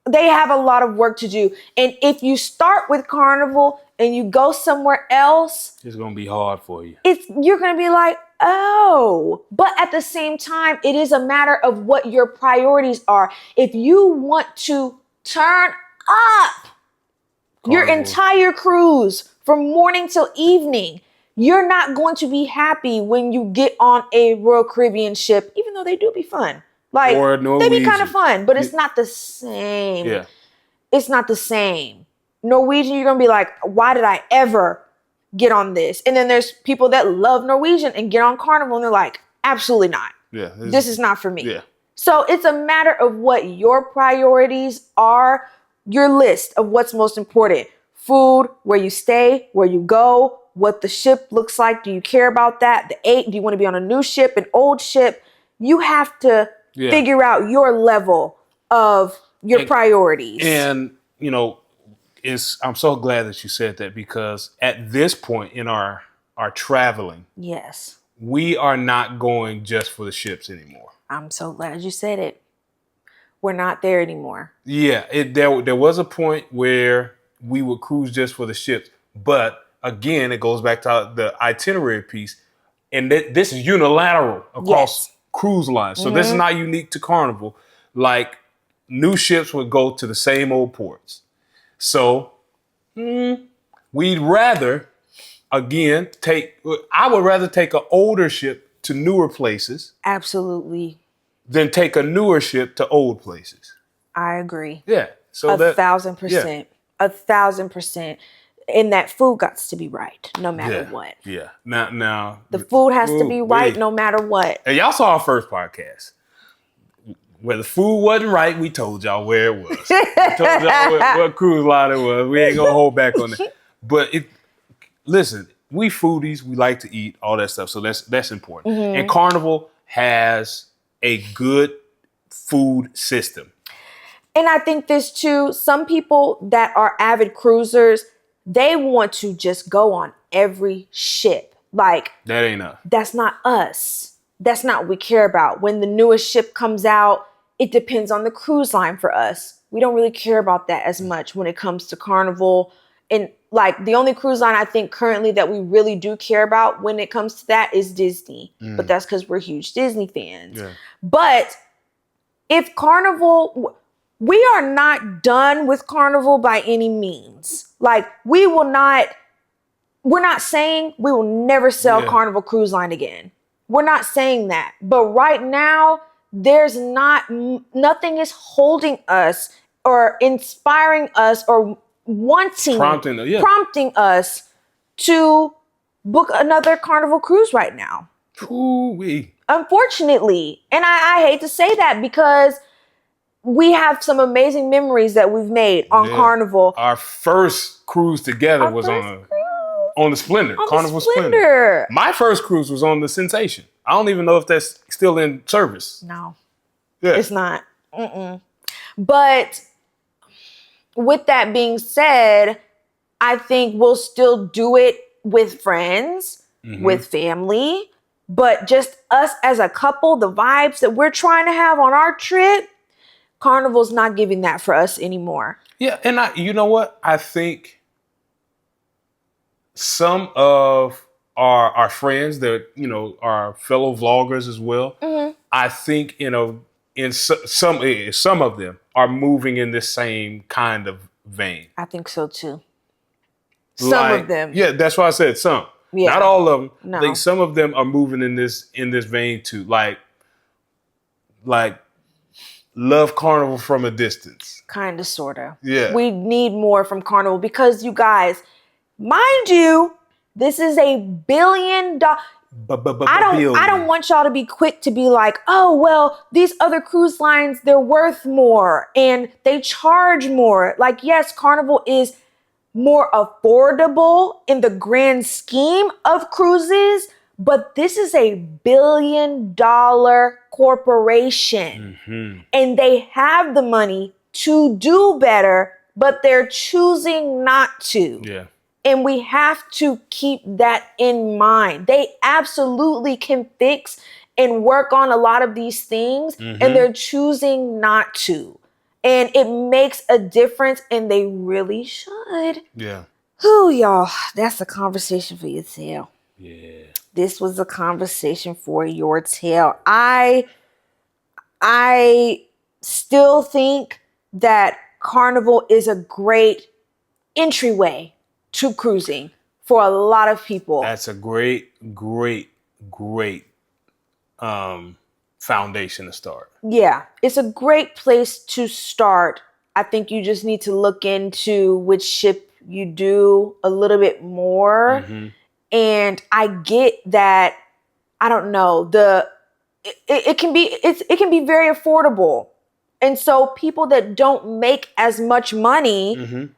They have a lot of work to do. And if you start with Carnival and you go somewhere else, it's going to be hard for you. You're going to be like, oh, but at the same time, it is a matter of what your priorities are. If you want to turn up your entire cruise from morning till evening, you're not going to be happy when you get on a Royal Caribbean ship, even though they do be fun. Like, they be kind of fun, but it's not the same. Yeah. It's not the same. Norwegian, you're going to be like, why did I ever get on this? And then there's people that love Norwegian and get on Carnival and they're like, absolutely not. Yeah. This is not for me. Yeah. So it's a matter of what your priorities are, your list of what's most important. Food, where you stay, where you go, what the ship looks like. Do you care about that? Do you want to be on a new ship, an old ship? You have to figure out your level of your priorities. And, I'm so glad that you said that, because at this point in our traveling, yes, we are not going just for the ships anymore. I'm so glad you said it. We're not there anymore. Yeah, there was a point where we would cruise just for the ships. But again, it goes back to the itinerary piece. And this is unilateral across cruise lines. So this is not unique to Carnival. Like, new ships would go to the same old ports. So we'd rather, again, I would rather take an older ship to newer places. Absolutely. Than take a newer ship to old places. I agree. Yeah. So 1,000%. 1,000%. And that food got to be right, no matter what. Yeah. Now the food has to be right, no matter what. And y'all saw our first podcast. Where the food wasn't right, we told y'all where it was. We told y'all what cruise line it was. We ain't gonna hold back on that. But listen, we foodies, we like to eat, all that stuff. So that's important. And Carnival has a good food system. And I think this too, some people that are avid cruisers, they want to just go on every ship. Like, that ain't us. That's not us. That's not what we care about. When the newest ship comes out, it depends on the cruise line for us. We don't really care about that as much when it comes to Carnival. And like, the only cruise line I think currently that we really do care about when it comes to that is Disney. But that's because we're huge Disney fans. Yeah. But if Carnival, we are not done with Carnival by any means. Like, we're not saying we will never sell Carnival Cruise Line again. We're not saying that. But right now, there's nothing is holding us or inspiring us or prompting us to book another Carnival cruise right now. Ooh-wee. Unfortunately. And I hate to say that, because we have some amazing memories that we've made on Carnival. Our first cruise together was on the Splendor, Carnival Splendor. My first cruise was on the Sensation. I don't even know if that's still in service. No, it's not. But with that being said, I think we'll still do it with friends, with family, but just us as a couple, the vibes that we're trying to have on our trip, Carnival's not giving that for us anymore. Yeah, and you know what? I think some of our friends that, are fellow vloggers as well, I think, in some of them are moving in this same kind of vein. I think so too. Some of them. Yeah, that's why I said some. Yeah. Not all of them. No. I think some of them are moving in this vein too. Like love Carnival from a distance. Kind of, sort of. Yeah. We need more from Carnival, because you guys, mind you, this is $1 billion. I don't want y'all to be quick to be like, oh, well, these other cruise lines, they're worth more and they charge more. Like, yes, Carnival is more affordable in the grand scheme of cruises, but this is $1 billion corporation and they have the money to do better, but they're choosing not to. Yeah. And we have to keep that in mind. They absolutely can fix and work on a lot of these things, and they're choosing not to. And it makes a difference, and they really should. Yeah. Whew, y'all, that's a conversation for your tail. Yeah. This was a conversation for your tail. I still think that Carnival is a great entryway to cruising for a lot of people. That's a great foundation to start. Yeah, it's a great place to start. I think you just need to look into which ship you do a little bit more. And I get that, I don't know, it can be very affordable. And so people that don't make as much money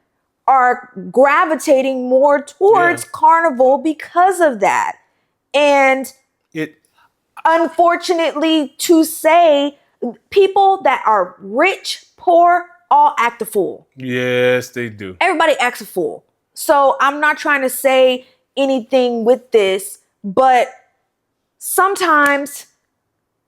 are gravitating more towards Carnival because of that. And unfortunately to say, people that are rich, poor, all act a fool. Yes, they do. Everybody acts a fool. So I'm not trying to say anything with this, but sometimes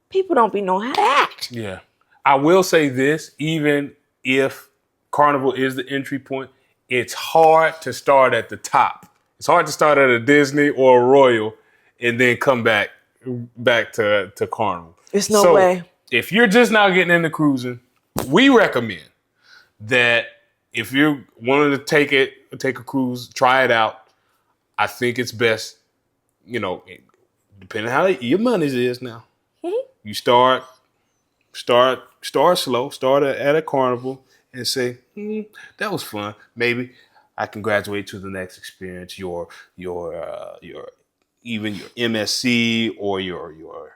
people don't be knowing how to act. Yeah. I will say this, even if Carnival is the entry point, it's hard to start at the top. It's hard to start at a Disney or a Royal and then come back to Carnival. There's no way. If you're just now getting into cruising, we recommend that if you're wanting to take a cruise, try it out. I think it's best, depending on how your money is now. You start slow, start at a Carnival and say, that was fun. Maybe I can graduate to the next experience, your even your MSC or your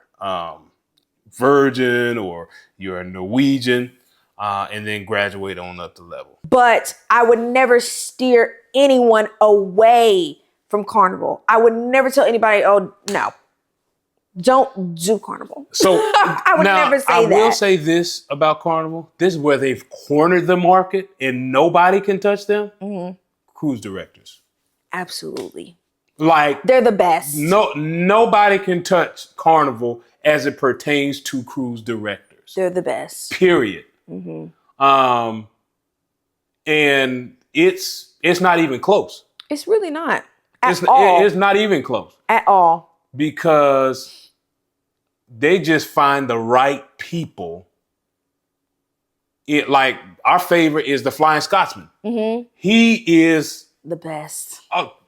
Virgin or your Norwegian, and then graduate on up the level. But I would never steer anyone away from Carnival. I would never tell anybody, oh, no, don't do Carnival. So I would never say that. I will say this about Carnival. This is where they've cornered the market and nobody can touch them. Cruise directors. Absolutely. Like, they're the best. Nobody can touch Carnival as it pertains to cruise directors. They're the best. Period. And it's not even close. It's really not. At all. It's not even close. At all. Because they just find the right people. Like, our favorite is the Flying Scotsman. He is the best.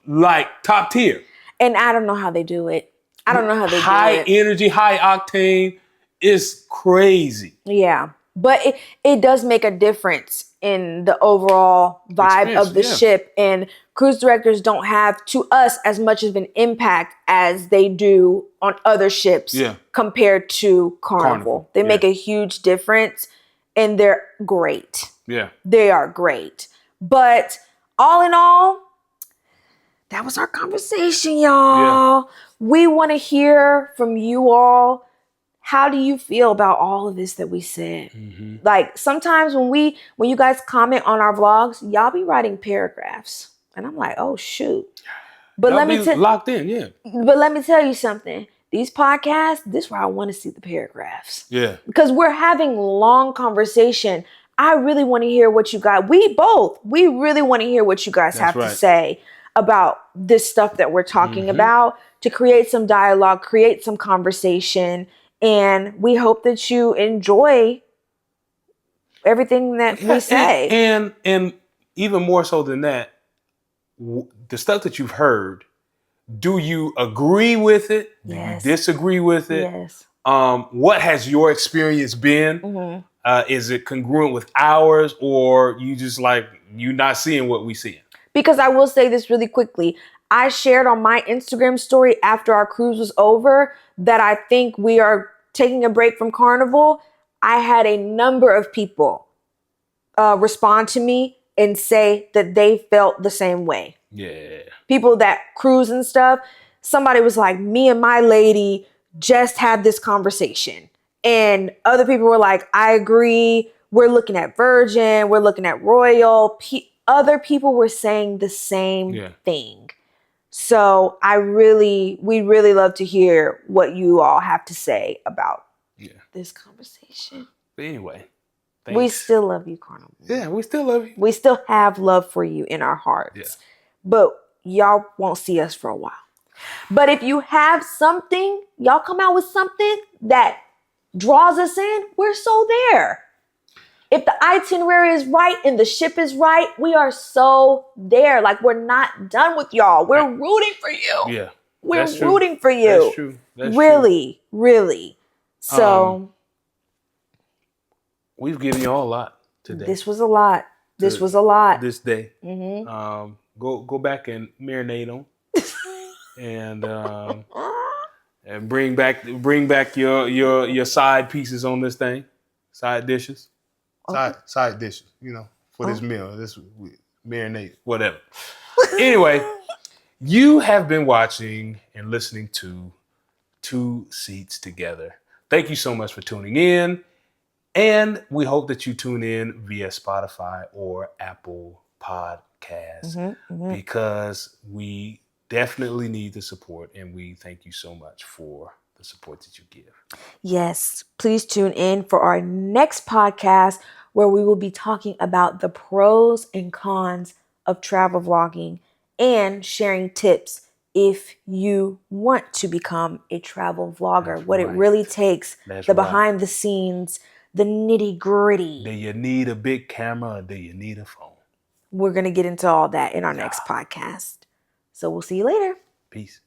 Like top tier. And I don't know how they do it. High energy, high octane. It's crazy. Yeah. But it does make a difference in the overall vibe of the ship. And cruise directors don't have, to us, as much of an impact as they do on other ships compared to Carnival. They make a huge difference, and they're great. Yeah. They are great. But all in all, that was our conversation, y'all. Yeah. We want to hear from you all. How do you feel about all of this that we said? Like, sometimes when you guys comment on our vlogs, y'all be writing paragraphs. And I'm like, oh, shoot. But let me locked in, yeah. But let me tell you something. These podcasts, this is where I want to see the paragraphs. Yeah. Because we're having long conversation. I really want to hear what you guys, we really want to hear what you guys have to say about this stuff that we're talking about, to create some dialogue, create some conversation. And we hope that you enjoy everything that we say. And even more so than that, the stuff that you've heard, do you agree with it? Yes. Do you disagree with it? Yes. What has your experience been? Is it congruent with ours, or you just like, you not seeing what we seeing? Because I will say this really quickly. I shared on my Instagram story after our cruise was over that I think we are taking a break from Carnival. I had a number of people respond to me and say that they felt the same way. Yeah. People that cruise and stuff. Somebody was like, me and my lady just had this conversation. And other people were like, I agree. We're looking at Virgin. We're looking at Royal. Other people were saying the same thing. So we really love to hear what you all have to say about this conversation. But anyway, thanks. We still love you, Carnival. Yeah, we still love you. We still have love for you in our hearts. Yeah. But y'all won't see us for a while. But if you have something, y'all come out with something that draws us in, we're so there. If the itinerary is right and the ship is right, we are so there. Like, we're not done with y'all. We're rooting for you. Yeah. We're rooting for you. That's true. That's really, true. Really. So we've given y'all a lot today. This was a lot. This was a lot. This day. Mm-hmm. Go back and marinate them. and bring back your side pieces on this thing. Side dishes. Side dishes, for this meal. This marinate, whatever. Anyway, you have been watching and listening to Two Seats Together. Thank you so much for tuning in. And we hope that you tune in via Spotify or Apple Podcasts because we definitely need the support. And we thank you so much for the support that you give. Yes, please tune in for our next podcast where we will be talking about the pros and cons of travel vlogging and sharing tips if you want to become a travel vlogger. That's what it really takes, behind the scenes, the nitty gritty. Do you need a big camera or do you need a phone? We're going to get into all that in our next podcast. So we'll see you later. Peace.